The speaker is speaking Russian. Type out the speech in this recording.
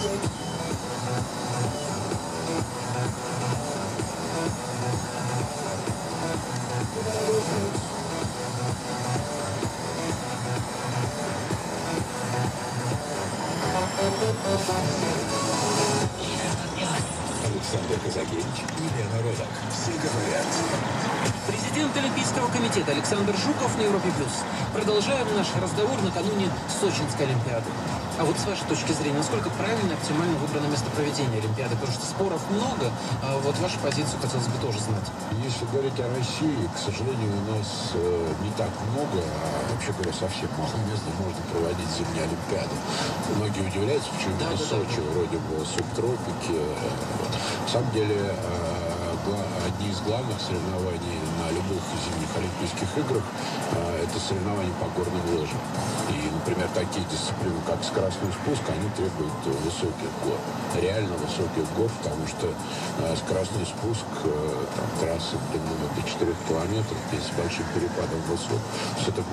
Александр Казакевич и Лена Розак. Все говорят. Президент Олимпийского комитета Александр Жуков на Европе+. Продолжаем наш разговор накануне Сочинской Олимпиады. А вот с вашей точки зрения, насколько правильно и оптимально выбрано место проведения Олимпиады? Потому что споров много, а вот вашу позицию хотелось бы тоже знать. Если говорить о России, к сожалению, у нас не так много, а вообще говоря, совсем мало мест, где можно проводить зимние Олимпиады. Многие удивляются, почему именно Сочи, вроде бы субтропики. На самом деле, одни из главных соревнований на любых зимних Олимпийских играх это соревнования по горным лыжам. И, например, такие дисциплины, как скоростной спуск, они требуют высоких гор. Реально высоких гор, потому что скоростной спуск, там, трассы длиной до 4 километров, с большим перепадом высот. Все это